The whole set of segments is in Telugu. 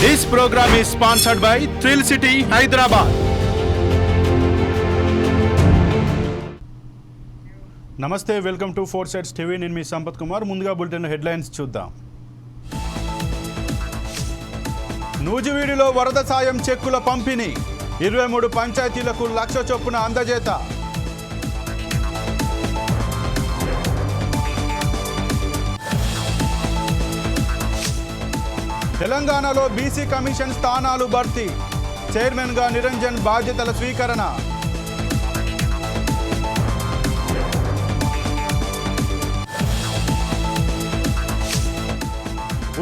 This program is sponsored by Thrill City, Hyderabad. నమస్తే, welcome to four sides TV. నేను మీ సంపత్ కుమార్. ముందుగా బులెటిన్ హెడ్లైన్స్ చూద్దాం. నూజివీడులో వరద సాయం చెక్కుల పంపిణీ, 23 పంచాయతీలకు 1,00,000 చొప్పున అందజేత. తెలంగాణలో బీసీ కమిషన్ స్థానాలు భర్తీ, చైర్మన్గా నిరంజన్ బాధ్యతల స్వీకరణ.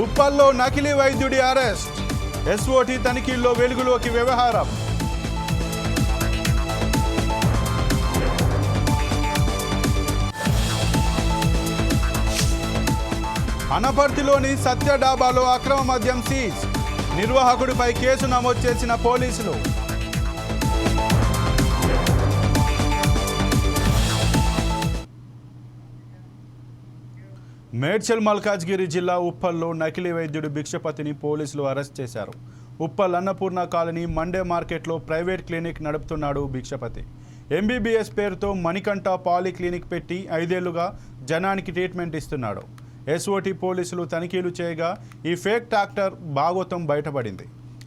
ఉప్పల్లో నకిలీ వైద్యుడి అరెస్ట్, ఎస్ఓటీ తనిఖీల్లో వెలుగులోకి వ్యవహారం. అనపర్తిలోని సత్య డాబాలో అక్రమ మద్యం సీజ్, నిర్వాహకుడిపై కేసు నమోదు చేసిన పోలీసులు. మేడ్చల్ మల్కాజ్గిరి జిల్లా ఉప్పల్లో నకిలీ వైద్యుడు భిక్షపతిని పోలీసులు అరెస్ట్ చేశారు. ఉప్పల్ అన్నపూర్ణ కాలనీ మండే మార్కెట్లో ప్రైవేట్ క్లినిక్ నడుపుతున్నాడు భిక్షపతి. ఎంబీబీఎస్ పేరుతో మణికంఠ పాలీ క్లినిక్ పెట్టి 5 ఏళ్లుగా జనానికి ట్రీట్మెంట్ ఇస్తున్నాడు. ఎస్ఓటీ పోలీసులు తనిఖీలు చేయగా ఈ ఫేక్ డాక్టర్ భాగోతం బయటపడింది.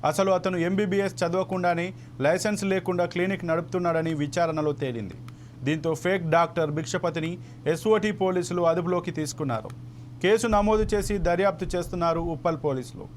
అసలు అతను ఎంబీబీఎస్ చదవకుండానే లైసెన్స్ లేకుండా క్లినిక్ నడుపుతున్నాడని విచారణలో తేలింది. దీంతో ఫేక్ డాక్టర్ భిక్షపతిని ఎస్ఓటీ పోలీసులు అదుపులోకి తీసుకున్నారు. కేసు నమోదు చేసి దర్యాప్తు చేస్తున్నారు ఉప్పల్ పోలీసులు.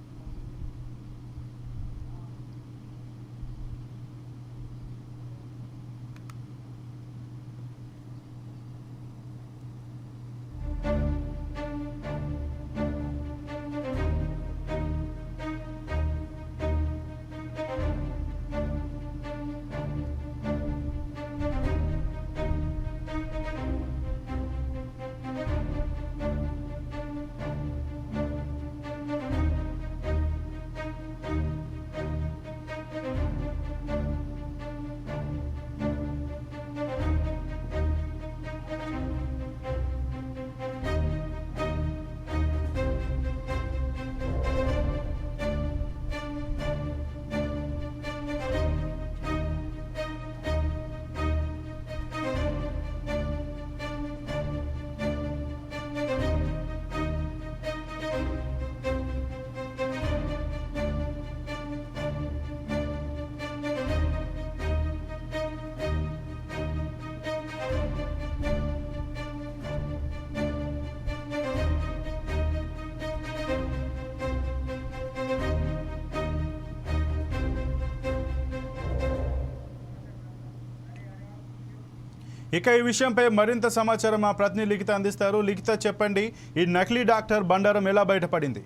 ఇక ఈ విషయంపై మరింత సమాచారం మా ప్రతినిధి లిఖిత అందిస్తారు. లిఖిత, చెప్పండి, ఈ నకిలీ డాక్టర్ బండారం ఎలా బయటపడింది?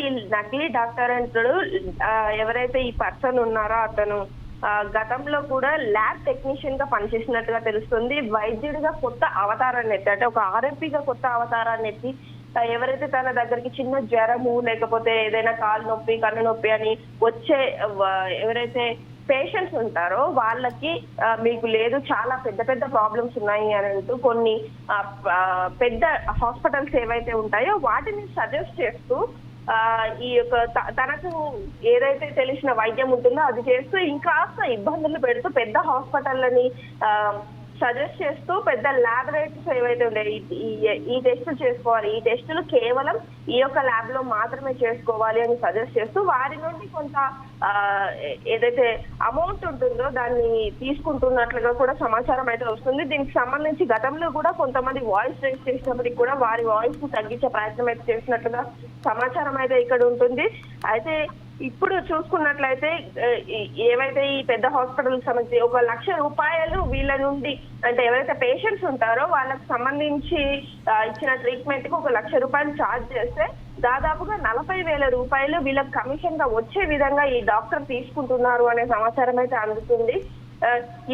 ఈ నకిలీ డాక్టర్ అంటాడు ఎవరైతే ఈ పర్సన్ ఉన్నారో అతను గతంలో కూడా ల్యాబ్ టెక్నీషియన్ గా పనిచేసినట్టుగా తెలుస్తుంది. వైద్యుడిగా కొత్త అవతారాన్ని ఎత్తి, అంటే ఒక ఆర్ఎంపీగా కొత్త అవతారాన్ని ఎత్తి ఎవరైతే తన దగ్గరికి చిన్న జ్వరము లేకపోతే ఏదైనా కాలు నొప్పి కన్ను నొప్పి అని వచ్చే ఎవరైతే పేషెంట్స్ ఉంటారో వాళ్ళకి మీకు లేదు, చాలా పెద్ద పెద్ద ప్రాబ్లమ్స్ ఉన్నాయి అని అంటూ కొన్ని పెద్ద హాస్పిటల్స్ ఏవైతే ఉంటాయో వాటిని సజెస్ట్ చేస్తూ ఈ యొక్క తనకు ఏదైతే తెలిసిన వైద్యం ఉంటుందో అది చేస్తూ ఇంకాస్త ఇబ్బందులు పెడుతూ పెద్ద హాస్పిటల్ని సజెస్ట్ చేస్తూ పెద్ద ల్యాబొరేటరీస్ ఏవైతే ఉన్నాయి ఈ టెస్టులు చేసుకోవాలి, ఈ టెస్టులు కేవలం ఈ యొక్క ల్యాబ్ లో మాత్రమే చేసుకోవాలి అని సజెస్ట్ చేస్తూ వారి నుండి కొంత ఏదైతే అమౌంట్ ఉంటుందో దాన్ని తీసుకుంటున్నట్లుగా కూడా సమాచారం అయితే వస్తుంది. దీనికి సంబంధించి గతంలో కూడా కొంతమంది వాయిస్ రేస్ చేసినప్పటికీ కూడా వారి వాయిస్ ను తగ్గించే ప్రయత్నం అయితే చేసినట్లుగా సమాచారం అయితే ఇక్కడ ఉంటుంది. అయితే ఇప్పుడు చూసుకున్నట్లయితే ఏవైతే ఈ పెద్ద హాస్పిటల్ సంబంధించి 1,00,000 రూపాయలు వీళ్ళ నుండి, అంటే ఎవరైతే పేషెంట్స్ ఉంటారో వాళ్ళకి సంబంధించి ఇచ్చిన ట్రీట్మెంట్ కి 1,00,000 రూపాయలు ఛార్జ్ చేస్తే దాదాపుగా 40,000 రూపాయలు వీళ్ళకి కమిషన్ గా వచ్చే విధంగా ఈ డాక్టర్ తీసుకుంటున్నారు అనే సమాచారం అయితే అందుతుంది.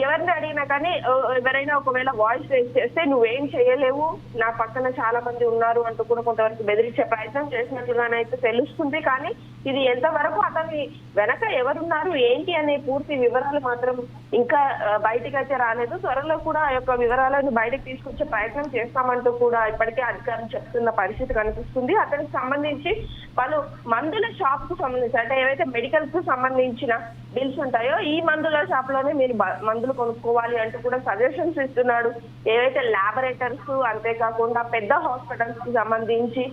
ఎవరిని అడిగినా కానీ ఎవరైనా ఒకవేళ వాయిస్ రేస్ చేస్తే నువ్వేం చేయలేవు, నా పక్కన చాలా మంది ఉన్నారు అంటూ కూడా కొంతవరకు బెదిరించే ప్రయత్నం చేసినట్లుగానైతే తెలుస్తుంది. కానీ ఇది ఎంతవరకు అతని వెనక ఎవరున్నారు ఏంటి అనే పూర్తి వివరాలు మాత్రం ఇంకా బయటికి అయితే రాలేదు. త్వరలో కూడా ఆ యొక్క వివరాలను బయటకు తీసుకొచ్చే ప్రయత్నం చేస్తామంటూ కూడా ఇప్పటికే అధికారులు చెప్తున్న పరిస్థితి కనిపిస్తుంది. అతనికి సంబంధించి వాళ్ళు మందుల షాప్ కు సంబంధించి అంటే ఏవైతే మెడికల్ కు సంబంధించిన బిల్స్ ఉంటాయో ఈ మందుల షాప్ లోనే మీరు మందులు కొనుక్కోవాలి అంటూ కూడా సజెషన్స్ ఇస్తున్నాడు. ఏవైతే ల్యాబొరేటరీస్ అంతేకాకుండా పెద్ద హాస్పిటల్స్ కి సంబంధించి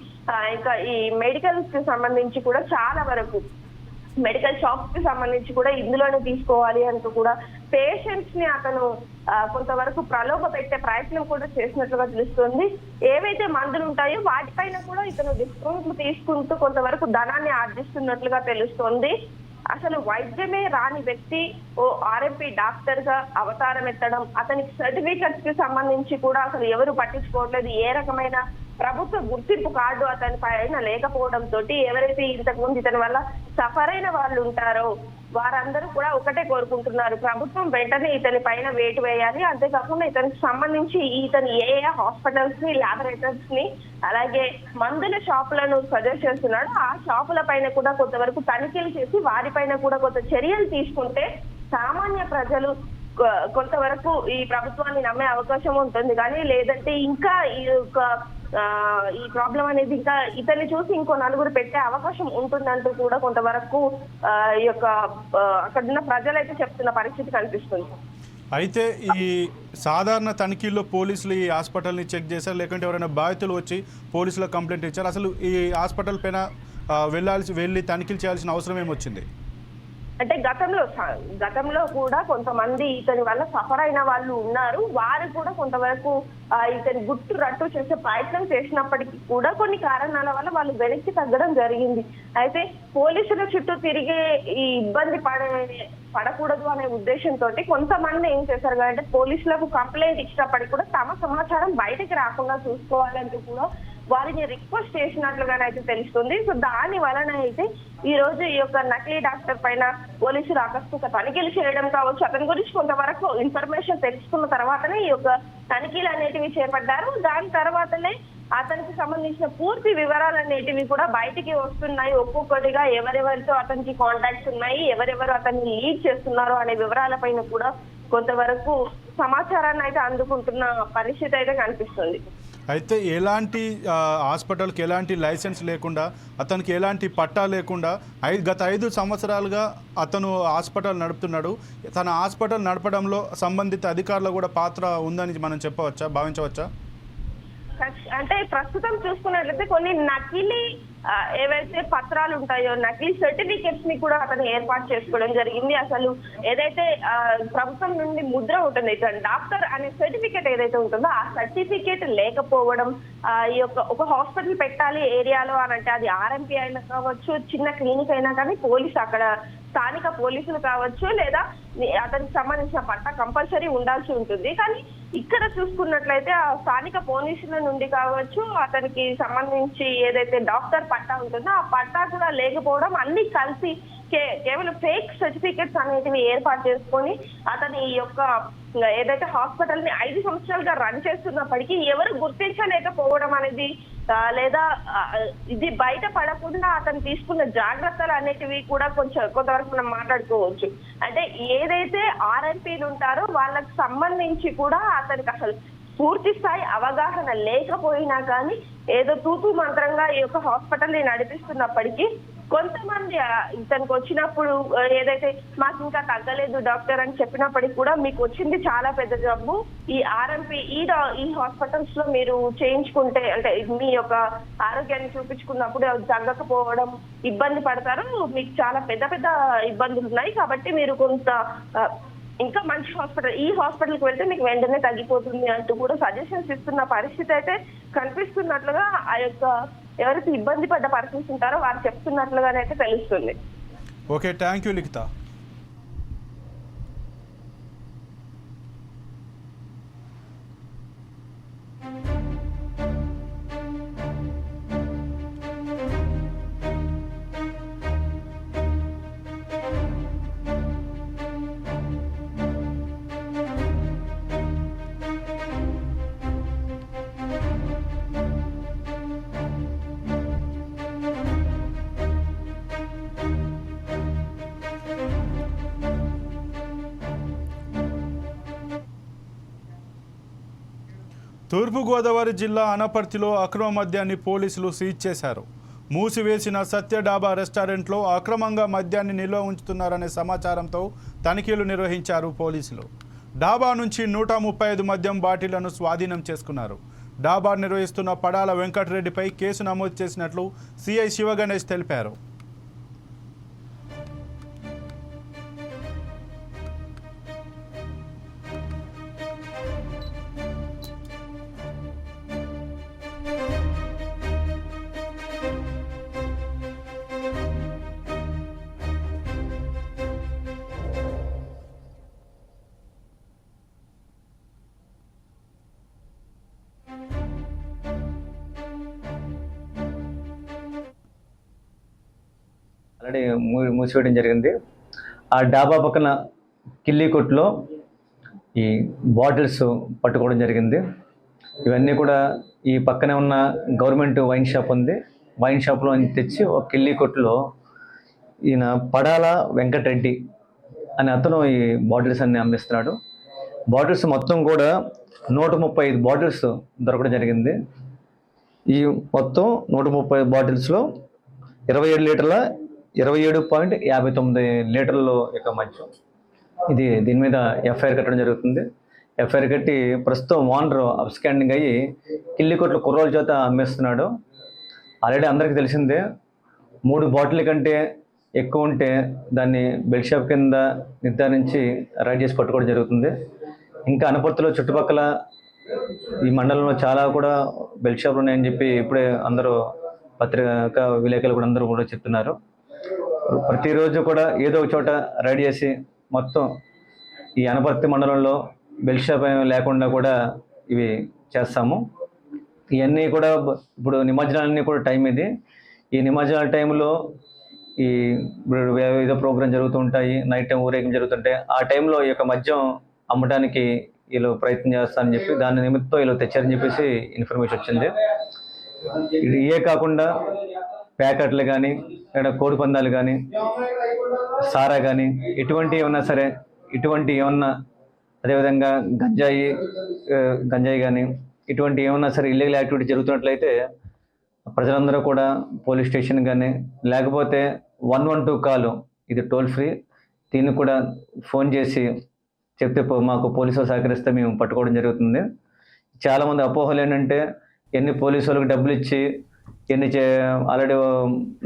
ఇంకా ఈ మెడికల్స్ కి సంబంధించి కూడా చాలా వరకు మెడికల్ షాప్స్ కి సంబంధించి కూడా ఇందులోనే తీసుకోవాలి అంటూ కూడా పేషెంట్స్ ని అతను కొంతవరకు ప్రలోభ పెట్టే ప్రయత్నం కూడా చేసినట్లుగా తెలుస్తుంది. ఏవైతే మందులు ఉంటాయో వాటిపైన కూడా ఇతను డిస్కౌంట్లు తీసుకుంటూ కొంతవరకు ధనాన్ని ఆర్జిస్తున్నట్లుగా తెలుస్తోంది. అసలు వైద్యమే రాని వ్యక్తి ఓ ఆర్ఎంపీ డాక్టర్ గా అవతారం ఎత్తడం, అతనికి సర్టిఫికెట్స్ కి సంబంధించి కూడా అసలు ఎవరు పట్టించుకోవట్లేదు. ఏ రకమైన ప్రభుత్వ గుర్తింపు కార్డు అతని పైన లేకపోవడం తోటి ఎవరైతే ఇంతకు ముందు ఇతని వల్ల సఫర్ అయిన వాళ్ళు ఉంటారో వారందరూ కూడా ఒకటే కోరుకుంటున్నారు, ప్రభుత్వం వెంటనే ఇతని పైన వేటు వేయాలి. అంతేకాకుండా ఇతనికి సంబంధించి ఇతను ఏ హాస్పిటల్స్ ని ల్యాబొరేటరీస్ ని అలాగే మందుల షాపులను సజెస్ట్ చేస్తున్నాడు. ఆ షాపుల పైన కూడా కొంతవరకు తనిఖీలు చేసి వారిపైన కూడా కొంత చర్యలు తీసుకుంటే సామాన్య ప్రజలు కొంతవరకు ఈ ప్రభుత్వాన్ని నమ్మే అవకాశం ఉంటుంది. కానీ లేదంటే ఇంకా ఈ ప్రాబ్లం అనేది ఇంకా ఇతన్ని చూసి ఇంకో నలుగురు పెట్టే అవకాశం ఉంటుందంటూ కూడా కొంతవరకు ఈ యొక్క అక్కడున్న ప్రజలైతే చెప్తున్న పరిస్థితి కనిపిస్తుంది. అయితే ఈ సాధారణ తనిఖీల్లో పోలీసులు ఈ హాస్పిటల్ని చెక్ చేశారు, లేకుంటే ఎవరైనా బాధితులు వచ్చి పోలీసులకు కంప్లైంట్ ఇచ్చారు? అసలు ఈ హాస్పిటల్ పైన వెళ్ళి తనిఖీలు చేయాల్సిన అవసరం ఏమొచ్చింది? అంటే గతంలో కూడా కొంతమంది ఇతని వల్ల సఫర్ అయిన వాళ్ళు ఉన్నారు. వారు కూడా కొంతవరకు ఇతని గుట్టు రట్టు చేసే ప్రయత్నం చేసినప్పటికీ కూడా కొన్ని కారణాల వల్ల వాళ్ళు వెనక్కి తగ్గడం జరిగింది. అయితే పోలీసుల చుట్టూ తిరిగే ఈ ఇబ్బంది పడకూడదు అనే ఉద్దేశంతో కొంతమంది ఏం చేశారు అంటే పోలీసులకు కంప్లైంట్ ఇచ్చినప్పటికీ కూడా తమ సమాచారం బయటకు రాకుండా చూసుకోవాలంటూ కూడా వారిని రిక్వెస్ట్ చేసినట్లుగానైతే తెలుస్తుంది. సో దాని వలన అయితే ఈ రోజు ఈ యొక్క నకిలీ డాక్టర్ పైన పోలీసులు ఆకస్మిక తనిఖీలు చేయడం కావచ్చు, అతని గురించి కొంతవరకు ఇన్ఫర్మేషన్ తెలుసుకున్న తర్వాతనే ఈ యొక్క తనిఖీలు అనేటివి చేపట్టారు. దాని తర్వాతనే అతనికి సంబంధించిన పూర్తి వివరాలు అనేటివి కూడా బయటికి వస్తున్నాయి. ఒక్కొక్కటిగా ఎవరెవరితో అతనికి కాంటాక్ట్స్ ఉన్నాయి, ఎవరెవరు అతన్ని లీడ్ చేస్తున్నారు అనే వివరాలపైన కూడా కొంతవరకు సమాచారాన్ని అయితే అందుకుంటున్న పరిస్థితి అయితే కనిపిస్తుంది. అయితే ఎలాంటి హాస్పిటల్కి ఎలాంటి లైసెన్స్ లేకుండా, అతనికి ఎలాంటి పట్టా లేకుండా గత 5 సంవత్సరాలుగా అతను హాస్పిటల్ నడుపుతున్నాడు. తన హాస్పిటల్ నడపడంలో సంబంధిత అధికారులు కూడా పాత్ర ఉందని మనం భావించవచ్చా? అంటే ప్రస్తుతం చూసుకున్నట్లయితే కొన్ని నకిలీ ఏవైతే పత్రాలు ఉంటాయో నకిలీ సర్టిఫికెట్స్ ని కూడా అతను ఏర్పాటు చేసుకోవడం జరిగింది. అసలు ఏదైతే ప్రభుత్వం నుండి ముద్ర ఉంటుంది డాక్టర్ అనే సర్టిఫికెట్ ఏదైతే ఉంటుందో ఆ సర్టిఫికెట్ లేకపోవడం, ఈ యొక్క ఒక హాస్పిటల్ పెట్టాలి ఏరియాలో అని అంటే అది ఆర్ఎంపీ అయినా కావచ్చు, చిన్న క్లినిక్ అయినా కానీ పోలీసు అక్కడ స్థానిక పోలీసులు కావచ్చు లేదా అతనికి సంబంధించిన పట్టా కంపల్సరీ ఉండాల్సి ఉంటుంది. కానీ ఇక్కడ చూసుకున్నట్లయితే ఆ స్థానిక పోలీసుల నుండి కావచ్చు అతనికి సంబంధించి ఏదైతే డాక్టర్ పట్టా ఉంటుందో ఆ పట్టా కూడా లేకపోవడం, అన్ని కలిసి కేవలం ఫేక్ సర్టిఫికెట్స్ అనేటివి ఏర్పాటు చేసుకొని అతని ఈ యొక్క ఏదైతే హాస్పిటల్ ని 5 సంవత్సరాలుగా రన్ చేస్తున్నప్పటికీ ఎవరు గుర్తించలేకపోవడం అనేది లేదా ఇది బయట పడకుండా అతను తీసుకున్న జాగ్రత్తలు అనేటివి కూడా కొంతవరకు మనం మాట్లాడుకోవచ్చు. అంటే ఏదైతే ఆర్ఎంపీలు ఉంటారో వాళ్ళకి సంబంధించి కూడా అతనికి అసలు పూర్తి స్థాయి అవగాహన లేకపోయినా కానీ ఏదో తూతూ మంత్రంగా ఈ యొక్క హాస్పిటల్ ని నడిపిస్తున్నప్పటికీ కొంతమంది ఇతనికి వచ్చినప్పుడు ఏదైతే మాకు ఇంకా తగ్గలేదు డాక్టర్ అని చెప్పినప్పటికీ కూడా మీకు వచ్చింది చాలా పెద్ద జబ్బు, ఈ ఆర్ఎంపీ ఈ హాస్పిటల్స్ లో మీరు చేయించుకుంటే అంటే మీ యొక్క ఆరోగ్యాన్ని చూపించుకున్నప్పుడు తగ్గకపోవడం ఇబ్బంది పడతారు, మీకు చాలా పెద్ద పెద్ద ఇబ్బందులు ఉన్నాయి కాబట్టి మీరు కొంత ఇంకా మంచి హాస్పిటల్ ఈ హాస్పిటల్కి వెళ్తే మీకు వెంటనే తగ్గిపోతుంది అంటూ కూడా సజెషన్స్ ఇస్తున్న పరిస్థితి అయితే కనిపిస్తున్నట్లుగా ఆ యొక్క ఎవరైతే ఇబ్బంది పడ్డ పర్సన్స్ ఉంటారో వారు చెప్తున్నట్లుగానైతే తెలుస్తుంది. ఓకే, థ్యాంక్ యూ లిఖిత. తూర్పుగోదావరి జిల్లా అనపర్తిలో అక్రమ మద్యాన్ని పోలీసులు సీజ్ చేశారు. మూసివేసిన సత్య డాబా రెస్టారెంట్లో అక్రమంగా మద్యాన్ని నిల్వ ఉంచుతున్నారనే సమాచారంతో తనిఖీలు నిర్వహించారు పోలీసులు. డాబా నుంచి 135 మద్యం బాటిళ్లను స్వాధీనం చేసుకున్నారు. డాబా నిర్వహిస్తున్న పడాల వెంకటరెడ్డిపై కేసు నమోదు చేసినట్లు సిఐ శివగణేష్ తెలిపారు. ఆల్రెడీ మూసివేయడం జరిగింది. ఆ డాబా పక్కన కిల్లీ కొట్టులో ఈ బాటిల్స్ పట్టుకోవడం జరిగింది. ఇవన్నీ కూడా ఈ పక్కనే ఉన్న గవర్నమెంట్ వైన్ షాప్ ఉంది. వైన్ షాప్లో తెచ్చి ఒక కిల్లీ కొట్టులో ఈయన పడాల వెంకటరెడ్డి అనే అతను ఈ బాటిల్స్ అన్ని అమ్మిస్తున్నాడు. బాటిల్స్ మొత్తం కూడా 135 బాటిల్స్ దొరకడం జరిగింది. ఈ మొత్తం 130 బాటిల్స్లో 27 లీటర్ల 27.59 లీటర్లు యొక్క మద్యం. దీని మీద ఎఫ్ఐఆర్ కట్టడం జరుగుతుంది. ఎఫ్ఐఆర్ కట్టి ప్రస్తుతం ఓనర్ అబ్స్కాండింగ్ అయ్యి కిల్లి కొట్ల కుర్రోల చేత అమ్మేస్తున్నాడు. ఆల్రెడీ అందరికీ తెలిసిందే, 3 బాటిల్ కంటే ఎక్కువ ఉంటే దాన్ని బెల్ట్ షాప్ కింద నిర్ధారించి రైడ్ చేసి పట్టుకోవడం జరుగుతుంది. ఇంకా అనపర్తిలో చుట్టుపక్కల ఈ మండలంలో చాలా కూడా బెల్ట్ షాపులు ఉన్నాయని చెప్పి ఇప్పుడే అందరూ పత్రికా విలేకరులు కూడా అందరూ కూడా చెప్తున్నారు. ప్రతిరోజు కూడా ఏదో ఒక చోట రైడ్ చేసి మొత్తం ఈ అనపర్తి మండలంలో బెల్ట్ షాప్ లేకుండా కూడా ఇవి చేస్తాము. ఇవన్నీ కూడా ఇప్పుడు నిమజ్జనాలన్నీ కూడా టైం ఇది. ఈ నిమజ్జనాల టైంలో ఈ ఏదో ప్రోగ్రాం జరుగుతూ ఉంటాయి, నైట్ టైం ఊరేగింపు జరుగుతుంటాయి. ఆ టైంలో ఈ యొక్క మద్యం అమ్మడానికి వీళ్ళు ప్రయత్నం చేస్తారని చెప్పి దాని నిమిత్తం వీళ్ళు తెచ్చారని చెప్పేసి ఇన్ఫర్మేషన్ వచ్చింది. ఇది ఇవే కాకుండా ప్యాకెట్లు కానీ లేదా కోడి పందాలు కానీ సారా కానీ ఇటువంటి ఏమన్నా సరే, ఇటువంటి ఏమన్నా అదేవిధంగా గంజాయి కానీ ఇటువంటి ఏమన్నా సరే ఇల్లీగల్ యాక్టివిటీ జరుగుతున్నట్లయితే ప్రజలందరూ కూడా పోలీస్ స్టేషన్ కానీ లేకపోతే 112 కాల్, ఇది టోల్ ఫ్రీ, దీన్ని కూడా ఫోన్ చేసి చెప్తే మాకు పోలీసులు సహకరిస్తే మేము పట్టుకోవడం జరుగుతుంది. చాలామంది అపోహలు ఏంటంటే ఎన్ని పోలీసు వాళ్ళకి డబ్బులు ఇచ్చి ఎన్ని ఆల్రెడీ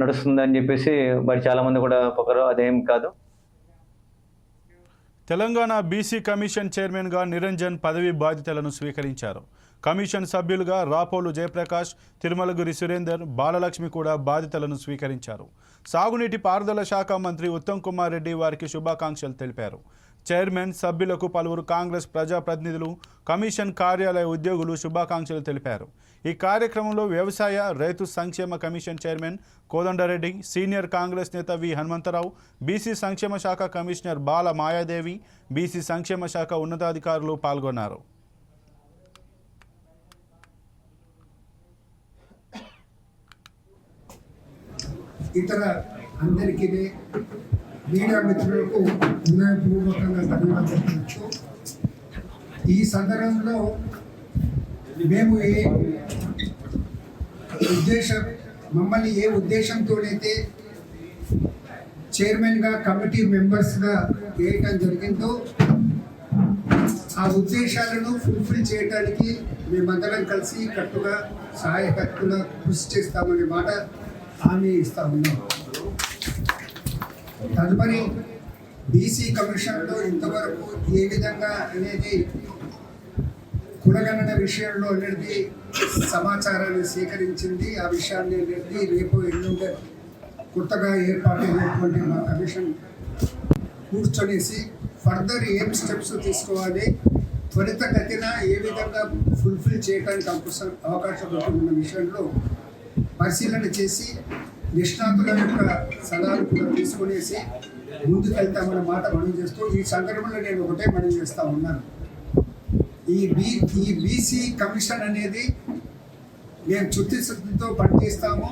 నడుస్తుందని చెప్పేసి బయట చాలామంది కూడా పొగరు. అదేం కాదు. తెలంగాణ బీసీ కమిషన్ చైర్మన్గా నిరంజన్ పదవి బాధ్యతలను స్వీకరించారు. కమిషన్ సభ్యులుగా రాపోలు జయప్రకాష్, తిరుమలగురి సురేందర్, బాలలక్ష్మి కూడా బాధ్యతలను స్వీకరించారు. సాగునీటి పారుదల శాఖ మంత్రి ఉత్తమ్ కుమార్ రెడ్డి వారికి శుభాకాంక్షలు తెలిపారు. చైర్మన్ సభ్యులకు పలువురు కాంగ్రెస్ ప్రజాప్రతినిధులు, కమిషన్ కార్యాలయ ఉద్యోగులు శుభాకాంక్షలు తెలిపారు. ఈ కార్యక్రమంలో వ్యవసాయ రైతు సంక్షేమ commission chairman Kodanda Reddy, senior Congress నేత వి హనుమంతరావు, బీసీ సంక్షేమ శాఖ కమిషనర్ బాల మాయాదేవి, బీసీ సంక్షేమ శాఖ ఉన్నతాధికారులు పాల్గొన్నారు. ఇతర అందరికీ మీడియా మిత్రులకు హృదయపూర్వకంగా ధన్యవాదాలు చెప్పవచ్చు. ఈ సందర్భంలో మేము మమ్మల్ని ఏ ఉద్దేశంతోనైతే చైర్మన్గా కమిటీ మెంబర్స్గా వేయటం జరిగిందో ఆ ఉద్దేశాలను ఫుల్ఫిల్ చేయడానికి మేమందరం కలిసి కట్టుగా సహాయకట్టుగా కృషి చేస్తామనే మాట హామీ ఇస్తా ఉన్నాం. తదుపరి బీసీ కమిషన్లో ఇంతవరకు ఏ విధంగా అనేది కులగణన విషయంలో అనేది సమాచారాన్ని సేకరించింది. ఆ విషయాన్ని అనేది రేపు ఎల్లుండే కొత్తగా ఏర్పాటైనటువంటి మా కమిషన్ కూర్చొనేసి ఫర్దర్ ఏం స్టెప్స్ తీసుకోవాలి, త్వరితగతిన ఏ విధంగా ఫుల్ఫిల్ చేయడానికి అవకాశం ఉంటుందన్న విషయంలో పరిశీలన చేసి నిష్ణాతుల యొక్క సలహాలు కూడా తీసుకునేసి ముందుకెళ్తామన్న మాట మనం చేస్తూ ఈ సందర్భంలో నేను ఒకటే మనం చేస్తూ ఉన్నాను. ఈ బీసీ కమిషన్ అనేది మేము చిత్తశుద్ధితో పనిచేస్తాము.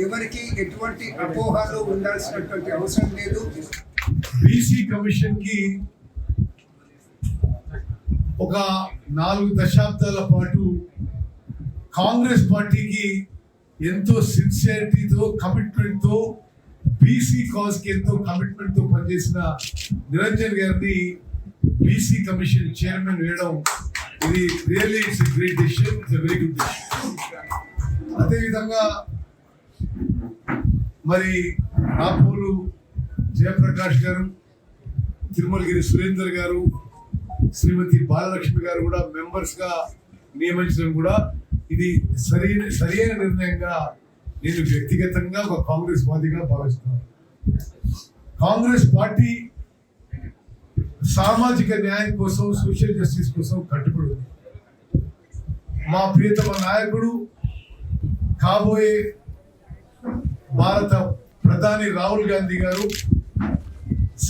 ఎవరికి ఎటువంటి అపోహలు ఉండాల్సినటువంటి అవసరం లేదు. బీసీ కమిషన్ కి ఒక 4 దశాబ్దాల పాటు కాంగ్రెస్ పార్టీకి ఎంతో సిన్సియారిటీతో కమిట్మెంట్తో బీసీ కాజ్కి ఎంతో కమిట్మెంట్తో పనిచేసిన నిరంజన్ గారిని బీసీ కమిషన్ చైర్మన్ వేయడం ఇది really it's great decision, it's very good decision. అదేవిధంగా మరి రాపోలు జయప్రకాష్ గారు, తిరుమలగిరి సురేందర్ గారు, శ్రీమతి బాలలక్ష్మి గారు కూడా మెంబర్స్గా నియమించడం కూడా ఇది సరైన నిర్ణయంగా నేను వ్యక్తిగతంగా ఒక కాంగ్రెస్ వాదిగా భావిస్తున్నాను. కాంగ్రెస్ పార్టీ సామాజిక న్యాయం కోసం, సోషల్ జస్టిస్ కోసం కట్టుబడి ఉంది. మా ప్రియతమ నాయకుడు కాబోయే భారత ప్రధాని రాహుల్ గాంధీ గారు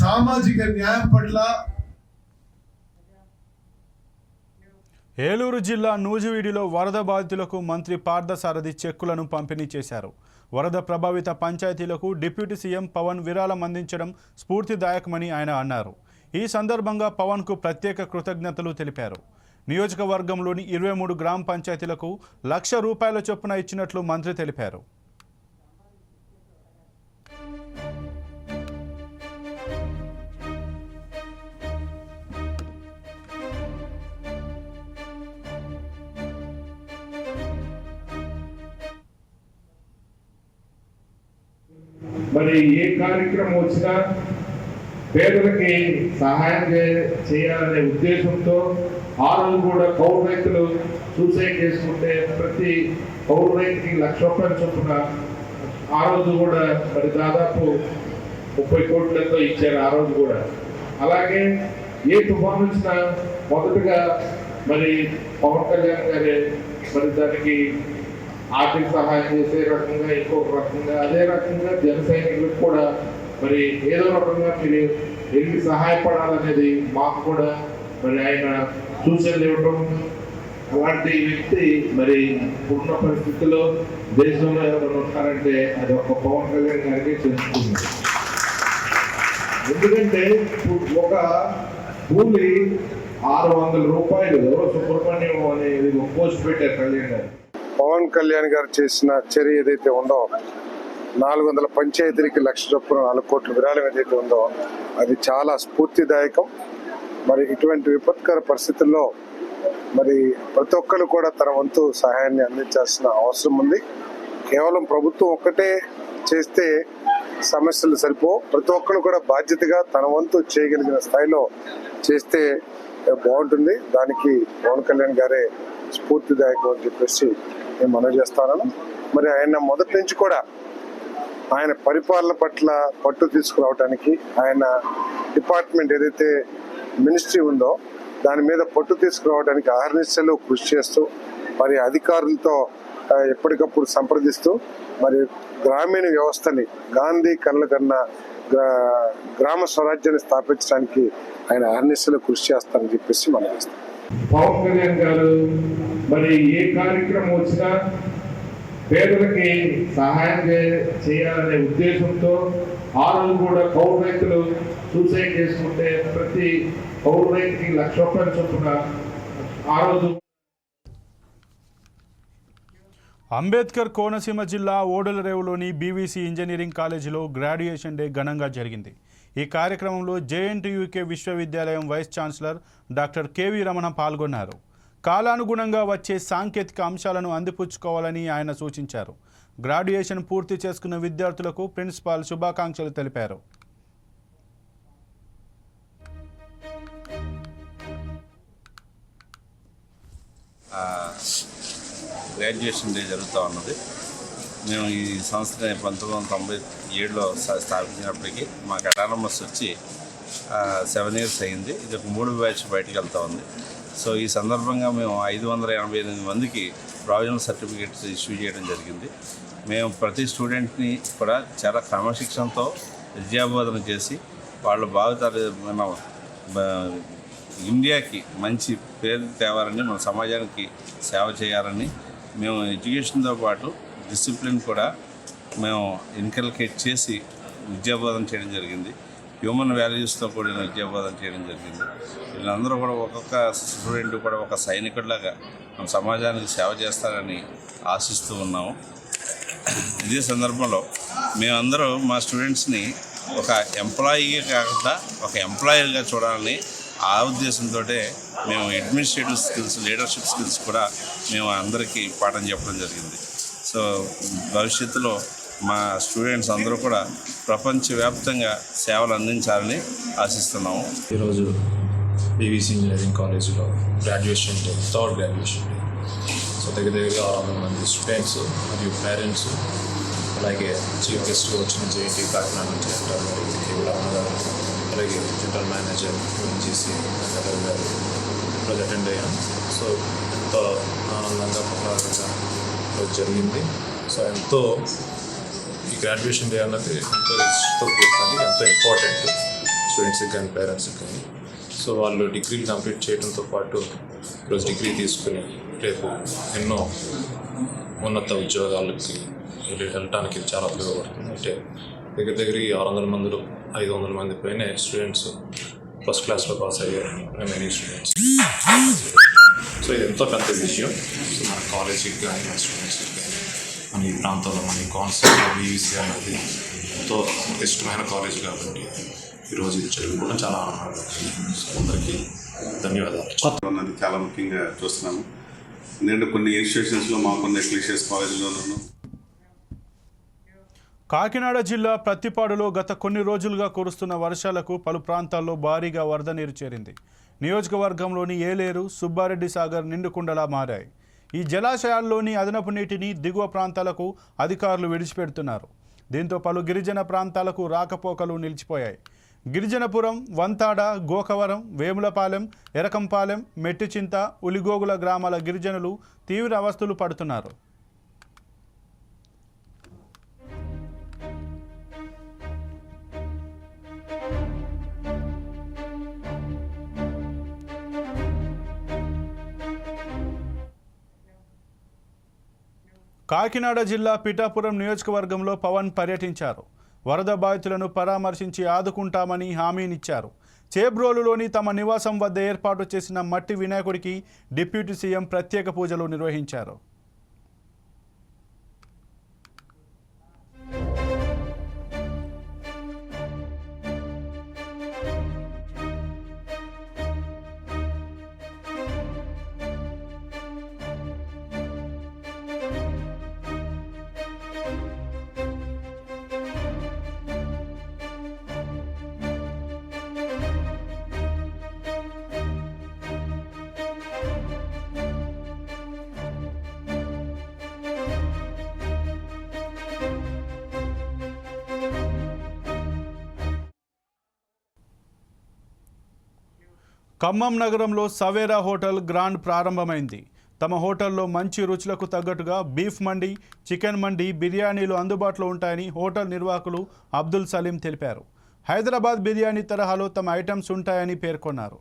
సామాజిక న్యాయం పట్ల ఏలూరు జిల్లా నూజివీడిలో వరద బాధితులకు మంత్రి పార్థసారథి చెక్కులను పంపిణీ చేశారు. వరద ప్రభావిత పంచాయతీలకు డిప్యూటీ సీఎం పవన్ విరాళం అందించడం స్ఫూర్తిదాయకమని ఆయన అన్నారు. ఈ సందర్భంగా పవన్కు ప్రత్యేక కృతజ్ఞతలు తెలిపారు. నియోజకవర్గంలోని 23 గ్రామ పంచాయతీలకు ₹1,00,000 చొప్పున ఇచ్చినట్లు మంత్రి తెలిపారు. మరి ఏ కార్యక్రమం వచ్చినా పేదలకి సహాయం చేయాలనే ఉద్దేశంతో ఆ రోజు కూడా కౌలు రైతులు సూసైడ్ చేసుకుంటే ప్రతి కౌలు రైతుకి ₹1,00,000 చొప్పున ఆ రోజు కూడా మరి దాదాపు 30 కోట్లతో ఇచ్చారు ఆ రోజు కూడా. అలాగే ఏ తుఫాను వచ్చినా మొదటగా మరి పవన్ కళ్యాణ్ గారే మరి దానికి ఆర్థిక సహాయం చేసే రకంగా, ఇంకొక రకంగా, అదే రకంగా జన సైనికులకు కూడా మరి ఏదో రకంగా మీరు వెళ్ళి సహాయపడాలనేది మాకు కూడా మరి ఆయన సూచనలు ఇవ్వడం. అలాంటి వ్యక్తి మరి ఉన్న పరిస్థితుల్లో దేశంలో ఎవరైనా ఉన్నారంటే అది ఒక పవన్ కళ్యాణ్ గారికి తెలుస్తుంది. ఎందుకంటే ఒక కూలి ₹600 ఎవరో సుబ్రహ్మణ్యం అనేది ఒక పోస్ట్ పెట్టారు కళ్యాణ్ గారు. పవన్ కళ్యాణ్ గారు చేసిన చర్య ఏదైతే ఉందో 400 పంచాయతీలకి ₹1,00,000 చొప్పున 4 కోట్ల విరాళం ఏదైతే ఉందో అది చాలా స్ఫూర్తిదాయకం. మరి ఇటువంటి విపత్కర పరిస్థితుల్లో మరి ప్రతి ఒక్కరు కూడా తన వంతు సహాయాన్ని అందించాల్సిన అవసరం ఉంది. కేవలం ప్రభుత్వం ఒక్కటే చేస్తే సమస్యలు సరిపో, ప్రతి ఒక్కరు కూడా బాధ్యతగా తన వంతు చేయగలిగిన స్థాయిలో చేస్తే బాగుంటుంది. దానికి పవన్ కళ్యాణ్ గారే స్ఫూర్తిదాయకం అని చెప్పేసి నేను మనవి చేస్తాను. మరి ఆయన మొదటి నుంచి కూడా ఆయన పరిపాలన పట్ల పట్టు తీసుకురావడానికి, ఆయన డిపార్ట్మెంట్ ఏదైతే మినిస్ట్రీ ఉందో దాని మీద పట్టు తీసుకురావడానికి అహర్నిశలు కృషి చేస్తూ మరి అధికారులతో ఎప్పటికప్పుడు సంప్రదిస్తూ మరి గ్రామీణ వ్యవస్థని గాంధీ కళ్ళ కన్నా గ్రామ స్వరాజ్యాన్ని స్థాపించడానికి ఆయన అహర్నిశలు కృషి చేస్తారని చెప్పేసి మనం చేస్తాం. పవన్ కళ్యాణ్ గారు మరి ఏ కార్యక్రమం వచ్చినా పేదలకి సహాయం చేయాలనే ఉద్దేశంతో ఆ రోజు కూడా కౌలు రైతులు సూసైడ్ చేసుకుంటే ప్రతి కౌలు రైతుకి ₹1,00,000 చొప్పున ఆ రోజు. అంబేద్కర్ కోనసీమ జిల్లా ఓడలరేవులోని బీవీసీ ఇంజనీరింగ్ కాలేజీలో గ్రాడ్యుయేషన్ డే ఘనంగా జరిగింది. ఈ కార్యక్రమంలో జేఎన్టీయూకే విశ్వవిద్యాలయం vice chancellor doctor KV Ramana పాల్గొన్నారు. కాలానుగుణంగా వచ్చే సాంకేతిక అంశాలను అందిపుచ్చుకోవాలని ఆయన సూచించారు. గ్రాడ్యుయేషన్ పూర్తి చేసుకున్న విద్యార్థులకు ప్రిన్సిపాల్ శుభాకాంక్షలు తెలిపారు. గ్రాడ్యుయేషన్ డే జరుగుతూ ఉన్నది. మేము ఈ సంస్థని 1997లో స్థాపించినప్పటికీ మాకు అటానమస్ వచ్చి 7 years అయింది. ఇది ఒక 3 బ్యాచ్ బయటకు వెళ్తూ ఉంది. సో ఈ సందర్భంగా మేము 588 మందికి ప్రావిజనల్ సర్టిఫికేట్స్ ఇష్యూ చేయడం జరిగింది. మేము ప్రతి స్టూడెంట్ని కూడా చాలా క్రమశిక్షణతో విద్యాబోధన చేసి వాళ్ళ మన ఇండియాకి మంచి పేరు తేవాలని, మన సమాజానికి సేవ చేయాలని మేము ఎడ్యుకేషన్తో పాటు డిసిప్లిన్ కూడా మేము ఇన్కల్కేట్ చేసి విద్యాబోధన చేయడం జరిగింది. హ్యూమన్ వాల్యూస్తో కూడిన విద్యాబోధన చేయడం జరిగింది. వీళ్ళందరూ కూడా ఒక్కొక్క స్టూడెంట్ కూడా ఒక సైనికుడిలాగా మన సమాజానికి సేవ చేస్తారని ఆశిస్తూ ఉన్నాము. ఇదే సందర్భంలో మేమందరూ మా స్టూడెంట్స్ని ఒక ఎంప్లాయీగా కాకుండా ఒక ఎంప్లాయర్గా చూడాలని ఆ ఉద్దేశంతో మేము అడ్మినిస్ట్రేటివ్ స్కిల్స్, లీడర్షిప్ స్కిల్స్ కూడా మేము అందరికీ పాఠం చెప్పడం జరిగింది. సో భవిష్యత్తులో మా స్టూడెంట్స్ అందరూ కూడా ప్రపంచవ్యాప్తంగా సేవలు అందించాలని ఆశిస్తున్నాము. ఈరోజు బీవీసీ ఇంజనీరింగ్ కాలేజీలో graduation day, third graduation day. So దగ్గరగా 600 మంది స్టూడెంట్స్ మరియు పేరెంట్స్, అలాగే చీఫ్ గెస్ట్గా వచ్చిన జేఎన్టీ కాకినాడ నుంచి ఎంటర్ గారు, కేవలమ్మ గారు, అలాగే జనరల్ మేనేజర్ యూఎన్జీసీ గారు ఈరోజు అటెండ్ అయ్యాను. సో ఎంతో ఆనందంగా ప్రహ్లాదంగా ఈరోజు జరిగింది. సో ఎంతో ఈ గ్రాడ్యుయేషన్ డే అన్నది ఎంతో ఇష్టంతో కూడుతుంది, ఎంతో ఇంపార్టెంట్ స్టూడెంట్స్కి కానీ పేరెంట్స్కి కానీ. సో వాళ్ళు డిగ్రీలు కంప్లీట్ చేయడంతో పాటు ఈరోజు డిగ్రీ తీసుకుని రేపు ఎన్నో ఉన్నత ఉద్యోగాలకి వెళ్ళటానికి చాలా ఉపయోగపడుతుంది. అంటే దగ్గర 600 మందిలో 500 మంది పైన స్టూడెంట్స్ ఫస్ట్ క్లాస్లో పాస్ అయ్యారు, మెనీ స్టూడెంట్స్. సో ఇది ఎంతో పెద్ద విషయం. సో మన కాలేజీకి కానీ మన స్టూడెంట్స్కి కానీ మన ఈ ప్రాంతంలో మన ఈ కాన్సెప్ట్ బీవీసీ అనేది ఎంతో ఇష్టమైన కాలేజ్ కాబట్టి ఈరోజు ఇది జరుగుకోవడం చాలా ఆనందంగా. అందరికీ ధన్యవాదాలు. అన్నది చాలా ముఖ్యంగా చూస్తున్నాము. ఎందుకంటే కొన్ని ఇన్స్టిట్యూషన్స్లో మాకున్న ఎక్లీషియస్ కాలేజీలోనూ. కాకినాడ జిల్లా ప్రత్తిపాడులో గత కొన్ని రోజులుగా కురుస్తున్న వర్షాలకు పలు ప్రాంతాల్లో భారీగా వరద నీరు చేరింది. నియోజకవర్గంలోని ఏలేరు, సుబ్బారెడ్డి సాగర్ నిండుకుండలా మారాయి. ఈ జలాశయాల్లోని అదనపు నీటిని దిగువ ప్రాంతాలకు అధికారులు విడిచిపెడుతున్నారు. దీంతో పలు గిరిజన ప్రాంతాలకు రాకపోకలు నిలిచిపోయాయి. గిరిజనపురం, వంతాడ, గోకవరం, వేములపాలెం, ఎరకంపాలెం, మెట్టిచింత, ఉలిగోగుల గ్రామాల గిరిజనులు తీవ్ర అవస్థలు పడుతున్నారు. కాకినాడ జిల్లా పిఠాపురం నియోజకవర్గంలో పవన్ పర్యటించారు. వరద బాధితులను పరామర్శించి ఆదుకుంటామని హామీనిచ్చారు. చేబ్రోలులోని తమ నివాసం వద్ద ఏర్పాటు చేసిన మట్టి వినాయకుడికి డిప్యూటీ సీఎం ప్రత్యేక పూజలు నిర్వహించారు. ఖమ్మం నగరంలో సవేరా హోటల్ గ్రాండ్ ప్రారంభమైంది. తమ హోటల్లో మంచి రుచులకు తగ్గట్టుగా బీఫ్ మండి, చికెన్ మండి, బిర్యానీలు అందుబాటులో ఉంటాయని హోటల్ నిర్వాహకులు అబ్దుల్ సలీం తెలిపారు. హైదరాబాద్ బిర్యానీ తరహాలో తమ ఐటమ్స్ ఉంటాయని పేర్కొన్నారు.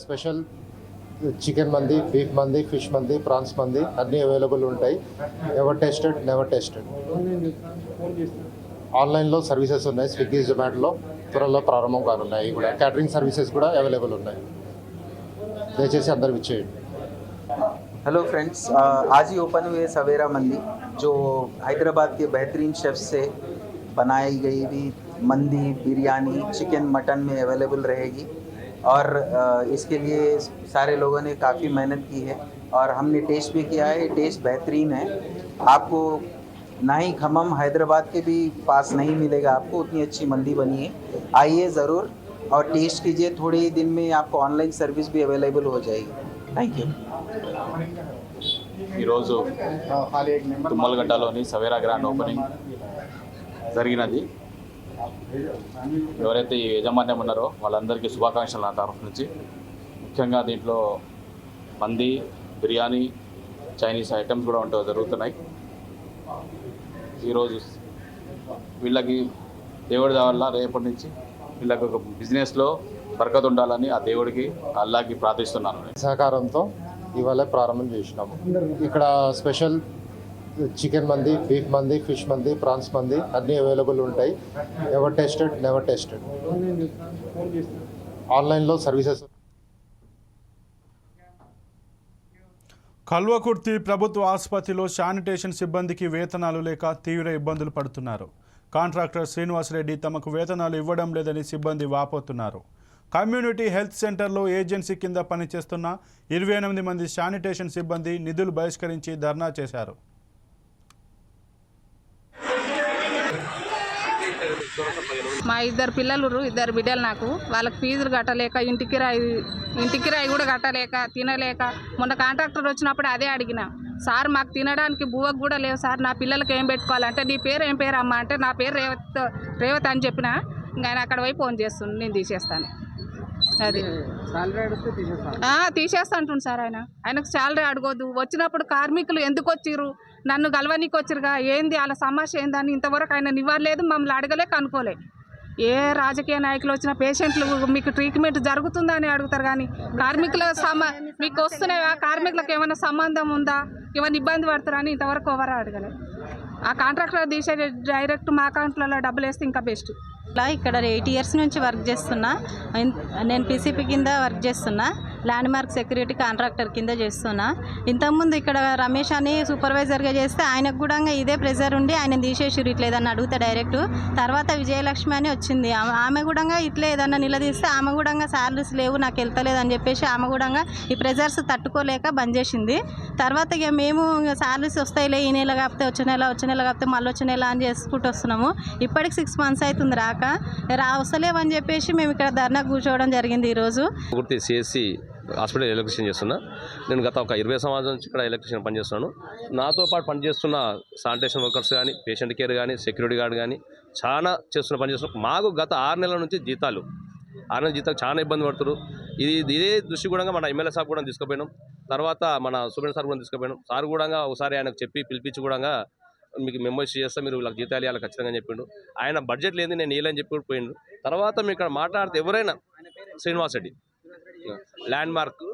స్పెషల్ చికెన్ మంది, బీఫ్ మంది, ఫిష్ మంది, ప్రాన్స్ మంది అన్నీ అవైలబుల్ ఉంటాయి. Ever tasted never tasted. ఆన్లైన్లో సర్వీసెస్ ఉన్నాయి. స్విగ్గీ, జొమాటోలో త్వరలో ప్రారంభం కానున్నాయి. కూడా క్యాటరింగ్ సర్వీసెస్ కూడా అవైలబుల్ ఉన్నాయి. దయచేసి అందరూ విచ్చేయండి. हेलो फ्रेंड्स, आज ही ओपन हुए सवेरा मंदी, जो हैदराबाद के बेहतरीन शेफ से बनाई गई हुई मंदी, बिरयानी, चिकन, मटन में अवेलेबल रहेगी और इसके लिए सारे लोगों ने काफ़ी मेहनत की है और हमने टेस्ट भी किया है. टेस्ट बेहतरीन है. आपको ना ही खम्मम हैदराबाद के भी पास नहीं मिलेगा आपको, उतनी अच्छी मंदी बनी है. आइए ज़रूर और टेस्ट कीजिए. थोड़े ही दिन में आपको ऑनलाइन सर्विस भी अवेलेबल हो जाएगी. Thank you. ఈరోజు తుమ్మలగడ్డలోని సవేరా గ్రాండ్ ఓపెనింగ్ జరిగినది. ఎవరైతే ఈ యాజమాన్యం ఉన్నారో వాళ్ళందరికీ శుభాకాంక్షలు నా తరఫు నుంచి. ముఖ్యంగా దీంట్లో మంది, బిర్యానీ, చైనీస్ ఐటమ్స్ కూడా జరుగుతున్నాయి. ఈరోజు వీళ్ళకి దేవుడి వల్ల రేపటి నుంచి వీళ్ళకి ఒక బిజినెస్లో బరకత్ ఉండాలని ఆ దేవుడికి అల్లాకి ప్రార్థిస్తున్నాను. సహకారంతో ఇవాళ ప్రారంభం చేసినాము. ఇక్కడ స్పెషల్ చికెన్ మంది, బీఫ్ మంది, ఫిష్ మంది, ప్రాన్స్ మంది అన్నీ అవైలబుల్ ఉంటాయి. Ever tested never tested. ఆన్లైన్లో సర్వీసెస్. కల్వకుర్తి ప్రభుత్వ ఆసుపత్రిలో శానిటేషన్ సిబ్బందికి వేతనాలు లేక తీవ్ర ఇబ్బందులు పడుతున్నారు. కాంట్రాక్టర్ శ్రీనివాసరెడ్డి తమకు వేతనాలు ఇవ్వడం లేదని సిబ్బంది వాపోతున్నారు. కమ్యూనిటీ హెల్త్ సెంటర్లో ఏజెన్సీ కింద పనిచేస్తున్న 28 మంది శానిటేషన్ సిబ్బంది నిధులు బహిష్కరించి ధర్నా చేశారు. మా 2 పిల్లలు 2 బిడ్డలు నాకు, వాళ్ళకి ఫీజులు కట్టలేక ఇంటి కిరాయి కూడా కట్టలేక తినలేక మొన్న కాంట్రాక్టర్ వచ్చినప్పుడు అదే అడిగిన, సార్ మాకు తినడానికి బువ్వకు కూడా లేవు సార్, నా పిల్లలకి ఏం పెట్టుకోవాలంటే నీ పేరు ఏం పేరు అమ్మ అంటే నా పేరు రేవత్ అని చెప్పిన. ఇంకా ఆయన అక్కడ పోయి ఫోన్ చేస్తుంది, నేను తీసేస్తాను. అది తీసేస్తా అంటుండు సార్. ఆయనకు శాలరీ అడగొద్దు. వచ్చినప్పుడు కార్మికులు ఎందుకు వచ్చిర్రు, నన్ను గలవనీకి వచ్చిరుగా, ఏంది వాళ్ళ సమస్య ఏందని ఇంతవరకు ఆయన నివ్వలేదు, మమ్మల్ని అడగలే, కనుక్కోలే. ఏ రాజకీయ నాయకులు వచ్చిన పేషెంట్లు మీకు ట్రీట్మెంట్ జరుగుతుందా అని అడుగుతారు, కానీ కార్మికుల మీకు వస్తున్నాయా, కార్మికులకు ఏమైనా సంబంధం ఉందా, ఏమైనా ఇబ్బంది పడతారా అని ఇంతవరకు ఎవరు అడగలే. ఆ కాంట్రాక్టర్ తీసే డైరెక్ట్ మా అకౌంట్లలో డబ్బులు వేస్తే ఇంకా బెస్ట్. ఇక్కడ 8 years నుంచి వర్క్ చేస్తున్నా. నేను పీసీపీ కింద వర్క్ చేస్తున్నా, ల్యాండ్ మార్క్ సెక్యూరిటీ కాంట్రాక్టర్ కింద చేస్తున్నా. ఇంతకుముందు ఇక్కడ రమేష్ అని సూపర్వైజర్గా చేస్తే ఆయనకు కూడా ఇదే ప్రెజర్ ఉండి ఆయన తీసేసిరు ఇట్లా ఏదన్నా అడిగితే డైరెక్ట్. తర్వాత విజయలక్ష్మి అని వచ్చింది, ఆమె కూడా ఇట్లా ఏదన్నా నిలదీస్తే ఆమె కూడా శాలరీస్ లేవు నాకు వెళ్తలేదని చెప్పేసి ఆమె కూడా ఈ ప్రెజర్స్ తట్టుకోలేక బంద్ చేసింది. తర్వాత ఇక మేము శాలరీస్ వస్తాయిలే, ఈ నెల కాకపోతే వచ్చే నెల కాకపోతే మళ్ళీ వచ్చే నెల అని చేసుకుంటూ వస్తున్నాము. ఇప్పటికి 6 months అవుతుంది రాక, వస్తలేవని చెప్పేసి మేము ఇక్కడ ధర్నా కూర్చోవడం జరిగింది ఈరోజు. సిఎస్సి హాస్పిటల్ ఎలక్ట్రీషియన్ చేస్తున్నా. నేను గత ఒక 20 సంవత్సరాల నుంచి ఇక్కడ ఎలక్ట్రీషియన్ పనిచేస్తున్నాను. నాతో పాటు పనిచేస్తున్న శానిటేషన్ వర్కర్స్ కానీ, పేషెంట్ కేర్ కానీ, సెక్యూరిటీ గార్డ్ కానీ చాలా పనిచేస్తున్నాం. మాకు గత 6 నెలల నుంచి జీతాలు చాలా ఇబ్బంది పడుతున్నారు. ఇదే దృష్టి కూడా మన ఎమ్మెల్యే సార్ కూడా తీసుకుపోయినాం, తర్వాత మన సూపరింటెండెంట్ సార్ కూడా తీసుకుపోయినాం. సార్ కూడా ఒకసారి ఆయనకు చెప్పి పిలిపించి కూడా మీకు మెంబర్స్ చేస్తా, మీరు వీళ్ళకి జీతాలు ఇవ్వాలి ఖచ్చితంగా చెప్పిండు. ఆయన బడ్జెట్ లేదు నేను ఇవ్వాలని చెప్పి పోయిండు. తర్వాత మేము ఇక్కడ మాట్లాడితే ఎవరైనా Srinivas Reddy land mark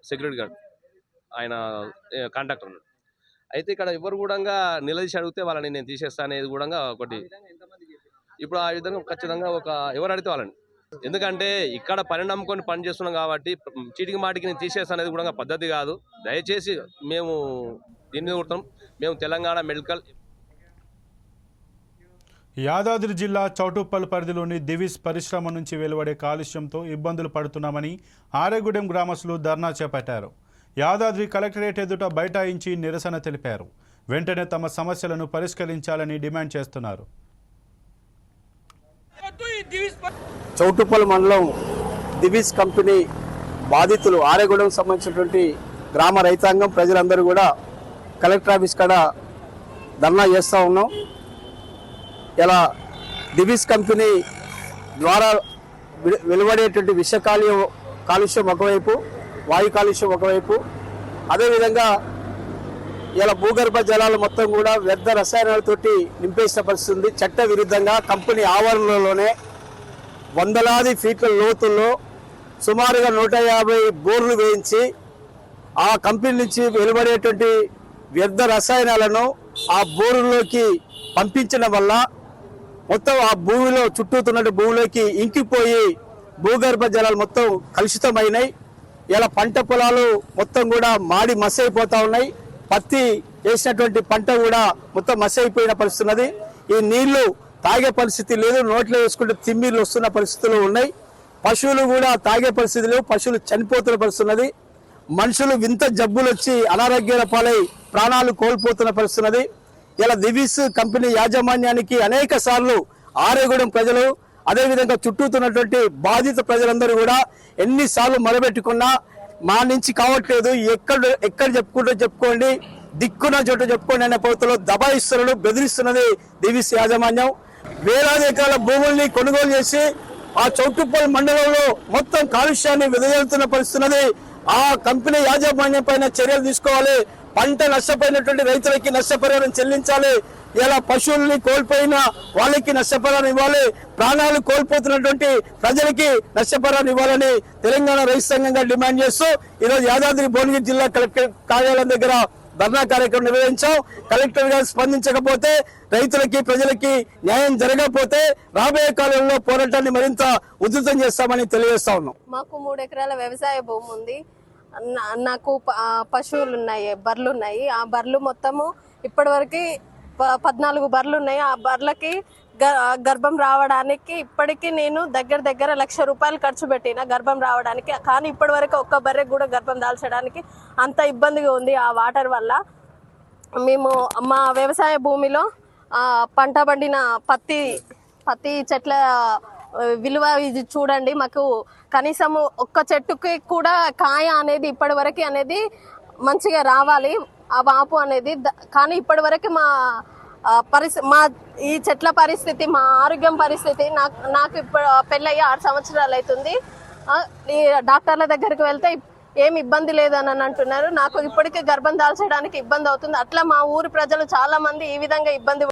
security guard ఆయన కాంట్రాక్టర్ ఉన్నాడు. అయితే ఇక్కడ ఎవరు కూడా నిలదీసి అడిగితే వాళ్ళని నేను తీసేస్తా అనేది కూడా ఒకటి. ఇప్పుడు ఆ విధంగా ఖచ్చితంగా ఎవరు అడిగితే వాళ్ళని, ఎందుకంటే ఇక్కడ పని నమ్ముకొని పని చేస్తున్నాం కాబట్టి చీటికి మాటికి నేను తీసేస్తా అనేది కూడా పద్ధతి కాదు. దయచేసి మేము దీన్ని కొడతాం. మేము తెలంగాణ మెడికల్. యాదాద్రి జిల్లా చౌటుప్పల్ పరిధిలోని దివిస్ పరిశ్రమ నుంచి వెలువడే కాలుష్యంతో ఇబ్బందులు పడుతున్నామని ఆరేగూడెం గ్రామస్తులు ధర్నా చేపట్టారు. యాదాద్రి కలెక్టరేట్ ఎదుట బైఠాయించి నిరసన తెలిపారు. వెంటనే తమ సమస్యలను పరిష్కరించాలని డిమాండ్ చేస్తున్నారు. చౌటుప్పల్ మండలం దివిస్ కంపెనీ బాధితులు ఆరేగూడెం సంబంధించినటువంటి గ్రామ రైతాంగం ప్రజలందరూ కూడా కలెక్టర్ ఆఫీస్ కాడ ధర్నా చేస్తూ ఉన్నాం. ఇలా దివిస్ కంపెనీ ద్వారా వెలువడేటువంటి విష కాలుష్యం ఒకవైపు, వాయు కాలుష్యం ఒకవైపు, అదేవిధంగా ఇలా భూగర్భ జలాలు మొత్తం కూడా వ్యర్థ రసాయనాలతోటి నింపేసిన పరిస్థితి ఉంది. చట్ట విరుద్ధంగా కంపెనీ ఆవరణలోనే వందలాది ఫీట్ల లోతుల్లో సుమారుగా 150 బోర్లు వేయించి ఆ కంపెనీ నుంచి వెలువడేటువంటి వ్యర్థ రసాయనాలను ఆ బోరులోకి పంపించడం వల్ల మొత్తం ఆ భూమిలో చుట్టూతున్న భూమిలోకి ఇంకిపోయి భూగర్భ జలాలు మొత్తం కలుషితమైనాయి. ఇలా పంట పొలాలు మొత్తం కూడా మాడి మసైపోతా ఉన్నాయి. పత్తి వేసినటువంటి పంట కూడా మొత్తం మసైపోయిన పరిస్థితి ఉన్నది. ఈ నీళ్లు తాగే పరిస్థితి లేదు, నోట్లో వేసుకుంటే తిమ్మిర్లు వస్తున్న పరిస్థితులు ఉన్నాయి. పశువులు కూడా తాగే పరిస్థితి లేవు, పశువులు చనిపోతున్న పరిస్థితి ఉన్నది. మనుషులు వింత జబ్బులు వచ్చి అనారోగ్యాల పాలై ప్రాణాలు కోల్పోతున్న పరిస్థితున్నది. ఇలా దివిస్ కంపెనీ యాజమాన్యానికి అనేక సార్లు ఆరేగూడెం ప్రజలు, అదేవిధంగా చుట్టూతున్నటువంటి బాధిత ప్రజలందరూ కూడా ఎన్నిసార్లు మొదలుపెట్టుకున్నా మా నుంచి కావట్లేదు, ఎక్కడ చెప్పుకోండి, దిక్కున్న చోట చెప్పుకోండి అనే పద్ధతిలో దబాయిస్తున్నది, బెదిరిస్తున్నది దివిస్ యాజమాన్యం. వేలాది ఎకరాల భూముల్ని కొనుగోలు చేసి ఆ చౌటుప్పల్ మండలంలో మొత్తం కాలుష్యాన్ని వెదజల్లుతున్న పరిస్థితున్నది. ఆ కంపెనీ యాజమాన్యం పైన చర్యలు తీసుకోవాలి. పంట నష్టపోయినటువంటి రైతులకి నష్టపరిహారం చెల్లించాలి. ఇలా పశువుల్ని కోల్పోయిన వాళ్ళకి నష్టపరిహారం ఇవ్వాలి, ప్రాణాలు కోల్పోతున్నటువంటి ప్రజలకి నష్టపరిహారం ఇవ్వాలని తెలంగాణ రైతు సంఘంగా డిమాండ్ చేస్తూ ఈరోజు యాదాద్రి భువనగిరి జిల్లా కలెక్టర్ కార్యాలయం దగ్గర ధర్నా కార్యక్రమం నిర్వహించాం. కలెక్టర్ గారు స్పందించకపోతే, రైతులకి ప్రజలకి న్యాయం జరగకపోతే రాబోయే కాలంలో పోరాటాన్ని మరింత ఉధృతం చేస్తామని తెలియజేస్తా ఉన్నాం. మాకు 3 ఎకరాల వ్యవసాయ భూమి ఉంది. నాకు పశువులు ఉన్నాయి, బర్రెలు ఉన్నాయి. ఆ బర్రెలు మొత్తము ఇప్పటివరకు 14 బర్రెలు ఉన్నాయి. ఆ బర్రెలకి గర్భం రావడానికి ఇప్పటికీ నేను దగ్గర ₹1,00,000 ఖర్చు పెట్టిన గర్భం రావడానికి. కానీ ఇప్పటి వరకు ఒక్క బర్రెకి కూడా గర్భం దాల్చడానికి అంత ఇబ్బందిగా ఉంది. ఆ వాటర్ వల్ల మేము మా వ్యవసాయ భూమిలో పంట పండిన పత్తి చెట్ల విలువ ఇది చూడండి. మాకు కనీసం ఒక్క చెట్టుకి కూడా కాయ అనేది ఇప్పటి వరకు అనేది మంచిగా రావాలి, ఆ వాపు అనేది. కానీ ఇప్పటి వరకు మా ఈ చెట్ల పరిస్థితి, మా ఆరోగ్యం పరిస్థితి, నాకు ఇప్పుడు పెళ్ళయ్యి 6 సంవత్సరాలు అవుతుంది. ఈ డాక్టర్ల దగ్గరికి వెళ్తే ఏమి ఇబ్బంది లేదని అంటున్నారు. నాకు ఇప్పటికే గర్భం దాల్చడానికి ఇబ్బంది అవుతుంది. అట్లా మా ఊరి ప్రజలు చాలా మంది ఈ విధంగా ఇబ్బంది.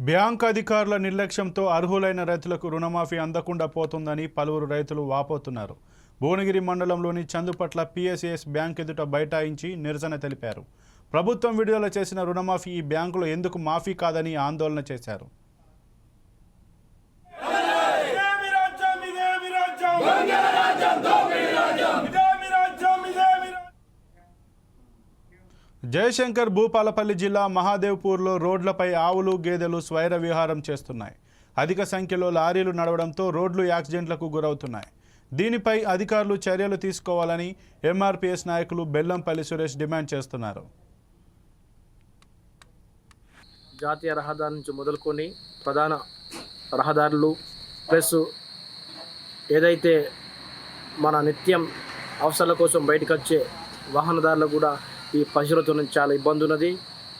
బ్యాంక్ అధికారుల నిర్లక్ష్యంతో అర్హులైన రైతులకు రుణమాఫీ అందకుండా పోతుందని పలువురు రైతులు వాపోతున్నారు. భువనగిరి మండలంలోని చందుపట్ల పిఎస్ఎస్ బ్యాంక్ ఎదుట బైఠాయించి నిరసన తెలిపారు. ప్రభుత్వం విడుదల చేసిన రుణమాఫీ ఈ బ్యాంకులో ఎందుకు మాఫీ కాదని ఆందోళన చేశారు. జయశంకర్ భూపాలపల్లి జిల్లా మహాదేవ్పూర్లో రోడ్లపై ఆవులు గేదెలు స్వైర విహారం చేస్తున్నాయి. అధిక సంఖ్యలో లారీలు నడవడంతో రోడ్లు యాక్సిడెంట్లకు గురవుతున్నాయి. దీనిపై అధికారులు చర్యలు తీసుకోవాలని ఎంఆర్పీఎస్ నాయకులు బెల్లంపల్లి సురేష్ డిమాండ్ చేస్తున్నారు. జాతీయ రహదారి నుంచి మొదలుకొని ప్రధాన రహదారులు ప్లస్ ఏదైతే మన నిత్యం అవసరాల కోసం బయటకు వచ్చే వాహనదారులు కూడా ఈ పశువులతో నుంచి చాలా ఇబ్బంది ఉన్నది.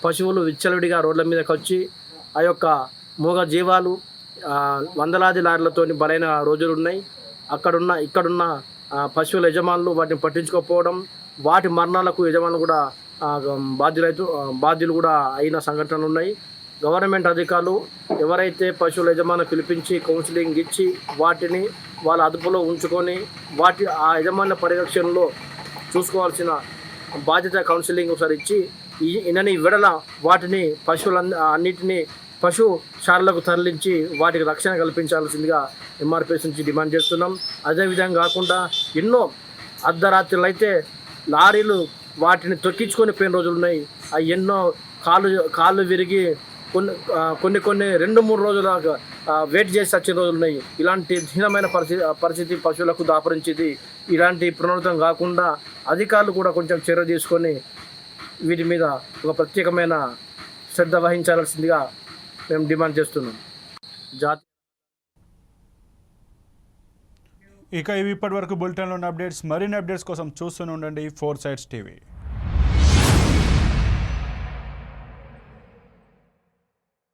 పశువులు విచ్చలవిడిగా రోడ్ల మీదకి వచ్చి ఆ యొక్క మూగ జీవాలు వందలాది లారీలతో బలైన రోజులు ఉన్నాయి. ఇక్కడున్న పశువుల యజమానులు వాటిని పట్టించుకోకపోవడం, వాటి మరణాలకు యజమానులు కూడా బాధ్యులు కూడా అయిన సంఘటనలు ఉన్నాయి. గవర్నమెంట్ అధికారులు ఎవరైతే పశువుల యజమానులు పిలిపించి కౌన్సిలింగ్ ఇచ్చి వాటిని వాళ్ళ అదుపులో ఉంచుకొని ఆ యజమానుల పరిరక్షణలో చూసుకోవాల్సిన బాధ్యత కౌన్సిలింగ్ ఒకసారి ఇచ్చి ఇనని విడల వాటిని అన్నిటినీ పశుశాలలకు తరలించి వాటికి రక్షణ కల్పించాల్సిందిగా ఎంఆర్పీఎస్ నుంచి డిమాండ్ చేస్తున్నాం. అదేవిధంగా కాకుండా ఎన్నో అర్ధరాత్రులు అయితే లారీలు వాటిని తొక్కించుకొని పోయిన రోజులు ఉన్నాయి. అవి ఎన్నో కాళ్ళు విరిగి కొన్ని 2-3 రోజుల వెయిట్ చేసి వచ్చిన రోజులు ఉన్నాయి. ఇలాంటి హీనమైన పరిస్థితి పశువులకు దాపరించింది. ఇలాంటి పునరుద్ధం కాకుండా అధికారులు కూడా కొంచెం చర్య తీసుకొని వీటి మీద ఒక ప్రత్యేకమైన శ్రద్ధ వహించాల్సిందిగా మేము డిమాండ్ చేస్తున్నాం. ఇక ఇవి ఇప్పటివరకు బులెటిన్లో ఉన్న అప్డేట్స్. మరిన్ని అప్డేట్స్ కోసం చూస్తూనే ఉండండి 4 Sides TV.